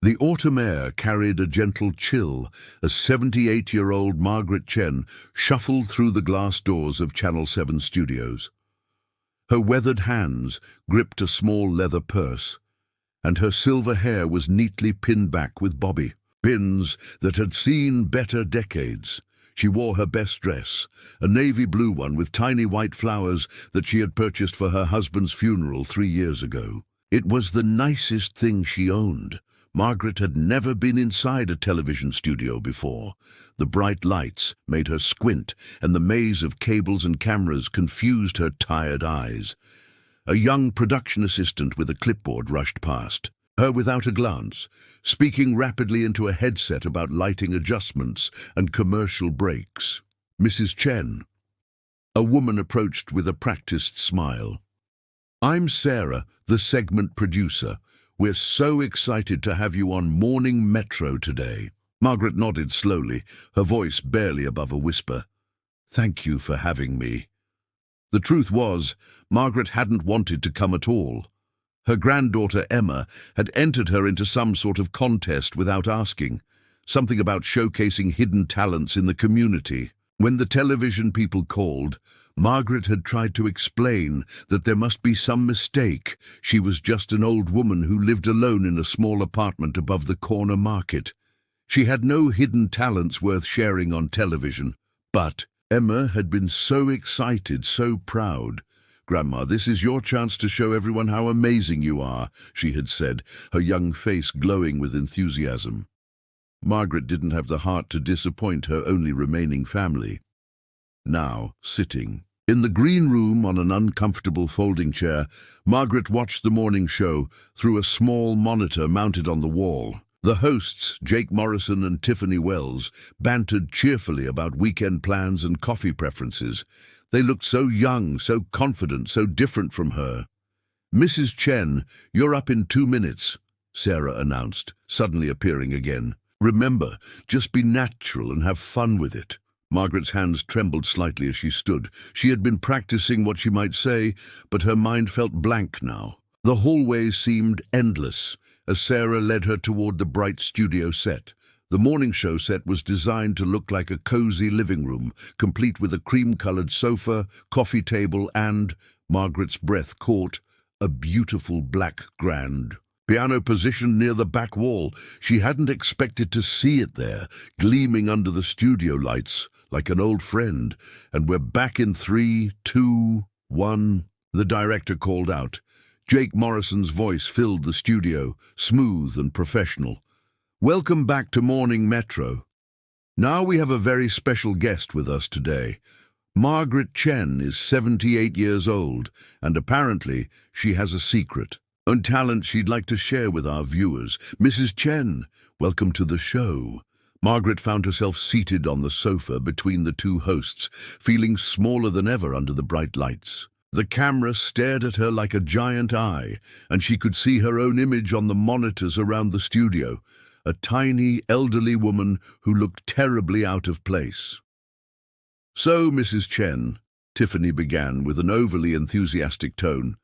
The autumn air carried a gentle chill as 78-year-old Margaret Chen shuffled through the glass doors of Channel 7 studios. Her weathered hands gripped a small leather purse, and her silver hair was neatly pinned back with bobby pins that had seen better decades. She wore her best dress, a navy blue one with tiny white flowers that she had purchased for her husband's funeral 3 years ago. It was the nicest thing she owned. Margaret had never been inside a television studio before. The bright lights made her squint, and the maze of cables and cameras confused her tired eyes. A young production assistant with a clipboard rushed past her without a glance, speaking rapidly into a headset about lighting adjustments and commercial breaks. "Mrs. Chen." A woman approached with a practiced smile. "I'm Sarah, the segment producer. We're so excited to have you on Morning Metro today." Margaret nodded slowly, her voice barely above a whisper. "Thank you for having me." The truth was, Margaret hadn't wanted to come at all. Her granddaughter Emma had entered her into some sort of contest without asking, something about showcasing hidden talents in the community. When the television people called, Margaret had tried to explain that there must be some mistake. She was just an old woman who lived alone in a small apartment above the corner market. She had no hidden talents worth sharing on television. But Emma had been so excited, so proud. "Grandma, this is your chance to show everyone how amazing you are," she had said, her young face glowing with enthusiasm. Margaret didn't have the heart to disappoint her only remaining family. Now, sitting in the green room on an uncomfortable folding chair, Margaret watched the morning show through a small monitor mounted on the wall. The hosts, Jake Morrison and Tiffany Wells, bantered cheerfully about weekend plans and coffee preferences. They looked so young, so confident, so different from her. "Mrs. Chen, you're up in 2 minutes," Sarah announced, suddenly appearing again. "Remember, just be natural and have fun with it." Margaret's hands trembled slightly as she stood. She had been practicing what she might say, but her mind felt blank now. The hallway seemed endless as Sarah led her toward the bright studio set. The morning show set was designed to look like a cozy living room, complete with a cream-colored sofa, coffee table, and, Margaret's breath caught, a beautiful black grand piano positioned near the back wall. She hadn't expected to see it there, gleaming under the studio lights, like an old friend. "And we're back in 3, 2, 1, the director called out. Jake Morrison's voice filled the studio, smooth and professional. "Welcome back to Morning Metro. Now we have a very special guest with us today. Margaret Chen is 78 years old, and apparently she has a secret and talent she'd like to share with our viewers. Mrs. Chen, welcome to the show." Margaret found herself seated on the sofa between the two hosts, feeling smaller than ever under the bright lights. The camera stared at her like a giant eye, and she could see her own image on the monitors around the studio, a tiny, elderly woman who looked terribly out of place. "So, Mrs. Chen," Tiffany began with an overly enthusiastic tone,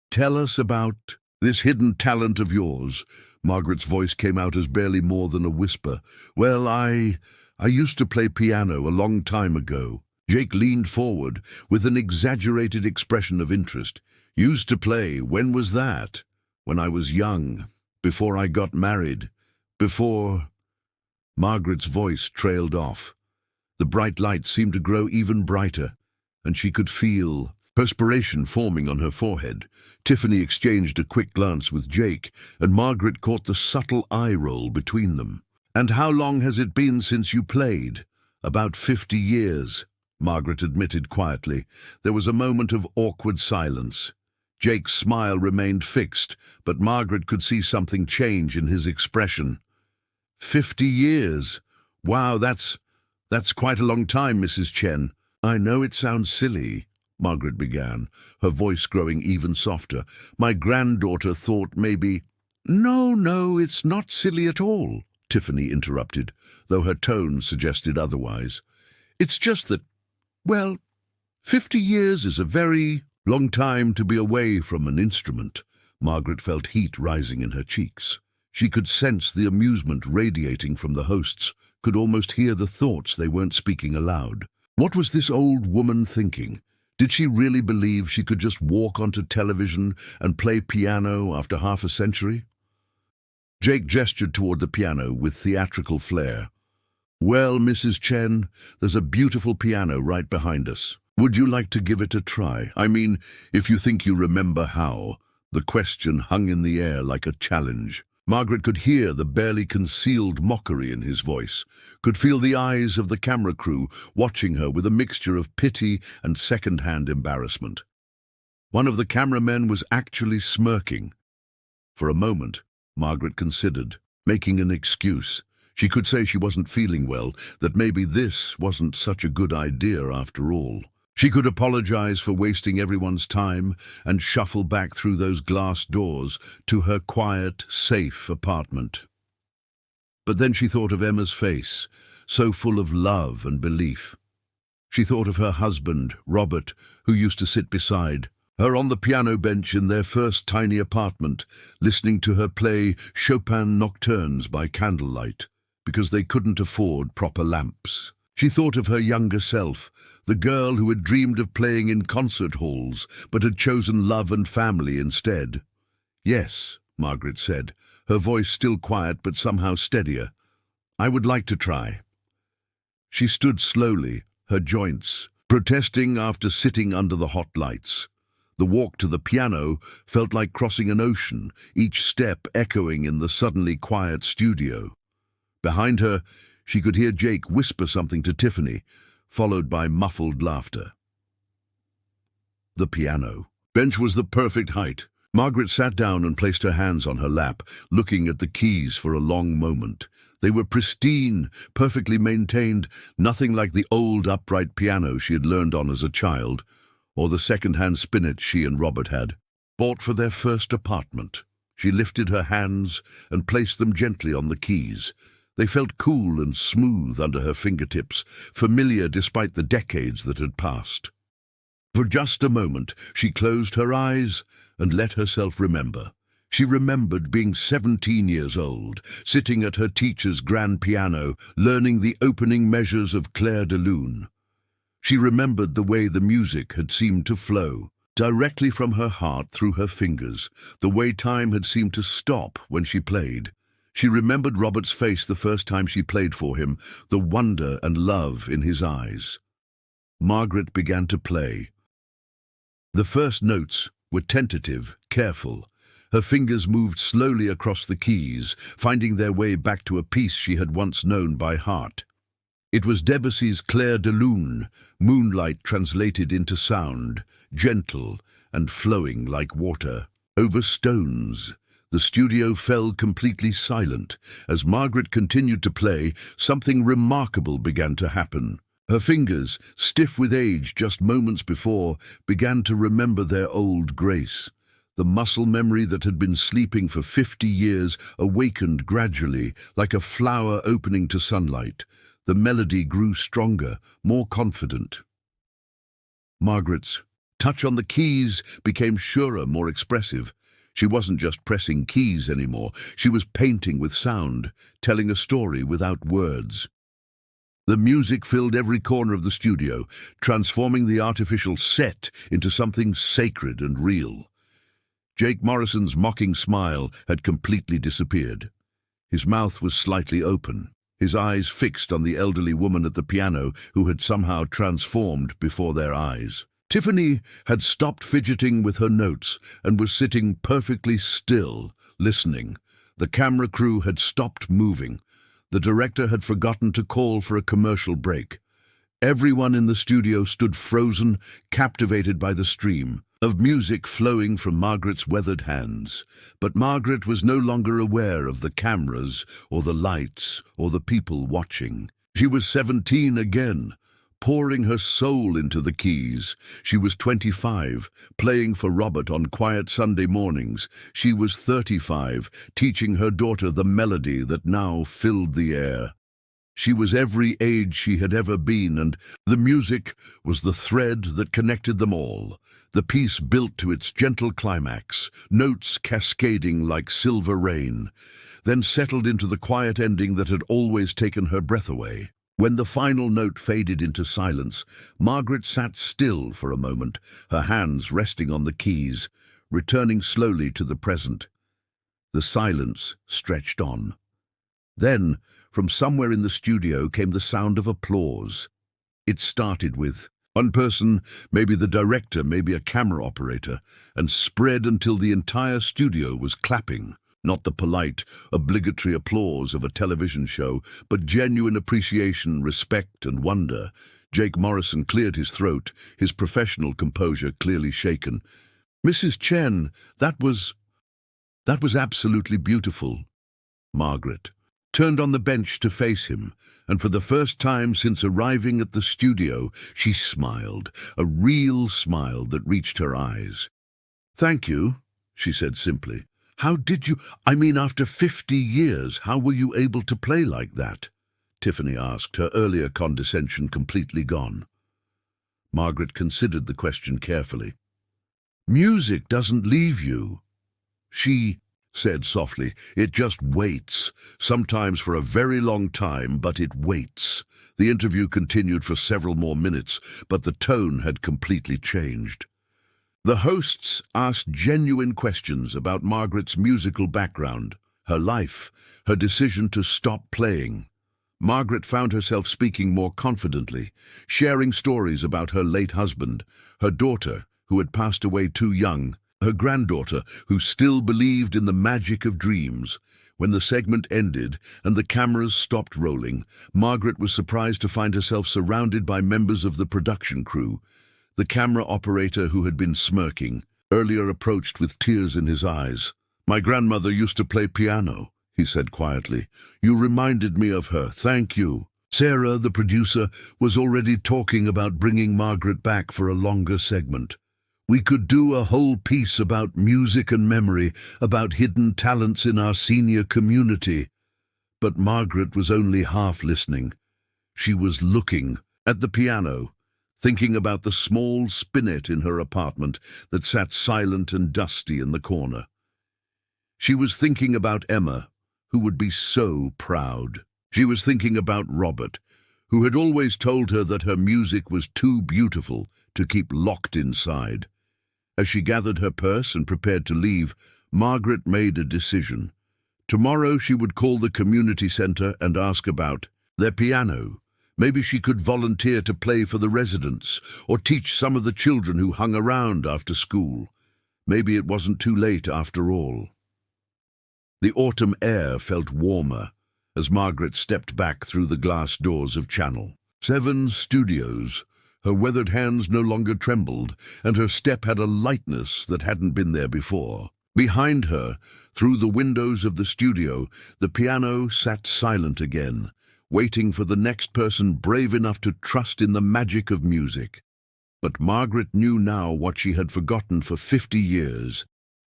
"tell us about this hidden talent of yours." Margaret's voice came out as barely more than a whisper. "Well, I used to play piano a long time ago." Jake leaned forward with an exaggerated expression of interest. "Used to play, when was that?" "When I was young, before I got married, before—" Margaret's voice trailed off. The bright light seemed to grow even brighter, and she could feel perspiration forming on her forehead. Tiffany exchanged a quick glance with Jake, and Margaret caught the subtle eye roll between them. "And how long has it been since you played?" "About 50 years, Margaret admitted quietly. There was a moment of awkward silence. Jake's smile remained fixed, but Margaret could see something change in his expression. 50 years? Wow, that's quite a long time, Mrs. Chen." "I know it sounds silly," Margaret began, her voice growing even softer. "My granddaughter thought maybe—" No, it's not silly at all," Tiffany interrupted, though her tone suggested otherwise. "It's just that, well, 50 years is a very long time to be away from an instrument." Margaret felt heat rising in her cheeks. She could sense the amusement radiating from the hosts, could almost hear the thoughts they weren't speaking aloud. What was this old woman thinking? Did she really believe she could just walk onto television and play piano after half a century? Jake gestured toward the piano with theatrical flair. "Well, Mrs. Chen, there's a beautiful piano right behind us. Would you like to give it a try? I mean, if you think you remember how." The question hung in the air like a challenge. Margaret could hear the barely concealed mockery in his voice, could feel the eyes of the camera crew watching her with a mixture of pity and second-hand embarrassment. One of the cameramen was actually smirking. For a moment, Margaret considered making an excuse. She could say she wasn't feeling well, that maybe this wasn't such a good idea after all. She could apologize for wasting everyone's time and shuffle back through those glass doors to her quiet, safe apartment. But then she thought of Emma's face, so full of love and belief. She thought of her husband, Robert, who used to sit beside her on the piano bench in their first tiny apartment, listening to her play Chopin nocturnes by candlelight, because they couldn't afford proper lamps. She thought of her younger self, the girl who had dreamed of playing in concert halls, but had chosen love and family instead. "Yes," Margaret said, her voice still quiet but somehow steadier. "I would like to try." She stood slowly, her joints protesting after sitting under the hot lights. The walk to the piano felt like crossing an ocean, each step echoing in the suddenly quiet studio. Behind her, she could hear Jake whisper something to Tiffany, followed by muffled laughter. The piano bench was the perfect height. Margaret sat down and placed her hands on her lap, looking at the keys for a long moment. They were pristine, perfectly maintained, nothing like the old upright piano she had learned on as a child, or the second-hand spinet she and Robert had bought for their first apartment. She lifted her hands and placed them gently on the keys. They felt cool and smooth under her fingertips, familiar despite the decades that had passed. For just a moment, she closed her eyes and let herself remember. She remembered being 17 years old, sitting at her teacher's grand piano, learning the opening measures of Clair de Lune. She remembered the way the music had seemed to flow, directly from her heart through her fingers, the way time had seemed to stop when she played. She remembered Robert's face the first time she played for him, the wonder and love in his eyes. Margaret began to play. The first notes were tentative, careful. Her fingers moved slowly across the keys, finding their way back to a piece she had once known by heart. It was Debussy's Clair de Lune, moonlight translated into sound, gentle and flowing like water. Over stones, the studio fell completely silent. As Margaret continued to play, something remarkable began to happen. Her fingers, stiff with age just moments before, began to remember their old grace. The muscle memory that had been sleeping for 50 years awakened gradually, like a flower opening to sunlight. The melody grew stronger, more confident. Margaret's touch on the keys became surer, more expressive. She wasn't just pressing keys anymore. She was painting with sound, telling a story without words. The music filled every corner of the studio, transforming the artificial set into something sacred and real. Jake Morrison's mocking smile had completely disappeared. His mouth was slightly open, his eyes fixed on the elderly woman at the piano who had somehow transformed before their eyes. Tiffany had stopped fidgeting with her notes and was sitting perfectly still, listening. The camera crew had stopped moving. The director had forgotten to call for a commercial break. Everyone in the studio stood frozen, captivated by the stream of music flowing from Margaret's weathered hands. But Margaret was no longer aware of the cameras or the lights or the people watching. She was 17 again, pouring her soul into the keys. She was 25, playing for Robert on quiet Sunday mornings. She was 35, teaching her daughter the melody that now filled the air. She was every age she had ever been, and the music was the thread that connected them all. The piece built to its gentle climax, notes cascading like silver rain, then settled into the quiet ending that had always taken her breath away. When the final note faded into silence, Margaret sat still for a moment, her hands resting on the keys, returning slowly to the present. The silence stretched on. Then, from somewhere in the studio came the sound of applause. It started with one person, maybe the director, maybe a camera operator, and spread until the entire studio was clapping. Not the polite, obligatory applause of a television show, but genuine appreciation, respect, and wonder. Jake Morrison cleared his throat, his professional composure clearly shaken. "Mrs. Chen, that was absolutely beautiful." Margaret turned on the bench to face him, and for the first time since arriving at the studio, she smiled, a real smile that reached her eyes. "Thank you," she said simply. "How did you, after 50 years, how were you able to play like that?" Tiffany asked, her earlier condescension completely gone. Margaret considered the question carefully. "Music doesn't leave you," she said softly. "It just waits, sometimes for a very long time, but it waits." The interview continued for several more minutes, but the tone had completely changed. The hosts asked genuine questions about Margaret's musical background, her life, her decision to stop playing. Margaret found herself speaking more confidently, sharing stories about her late husband, her daughter, who had passed away too young, her granddaughter, who still believed in the magic of dreams. When the segment ended and the cameras stopped rolling, Margaret was surprised to find herself surrounded by members of the production crew. The camera operator, who had been smirking, earlier approached with tears in his eyes. "My grandmother used to play piano," he said quietly. "You reminded me of her, thank you." Sarah, the producer, was already talking about bringing Margaret back for a longer segment. "We could do a whole piece about music and memory, about hidden talents in our senior community." But Margaret was only half listening. She was looking at the piano, thinking about the small spinet in her apartment that sat silent and dusty in the corner. She was thinking about Emma, who would be so proud. She was thinking about Robert, who had always told her that her music was too beautiful to keep locked inside. As she gathered her purse and prepared to leave, Margaret made a decision. Tomorrow she would call the community center and ask about their piano. Maybe she could volunteer to play for the residents, or teach some of the children who hung around after school. Maybe it wasn't too late after all. The autumn air felt warmer as Margaret stepped back through the glass doors of Channel 7 Studios. Her weathered hands no longer trembled, and her step had a lightness that hadn't been there before. Behind her, through the windows of the studio, the piano sat silent again, waiting for the next person brave enough to trust in the magic of music. But Margaret knew now what she had forgotten for 50 years,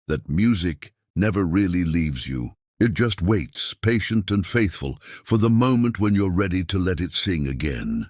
that music never really leaves you. It just waits, patient and faithful, for the moment when you're ready to let it sing again.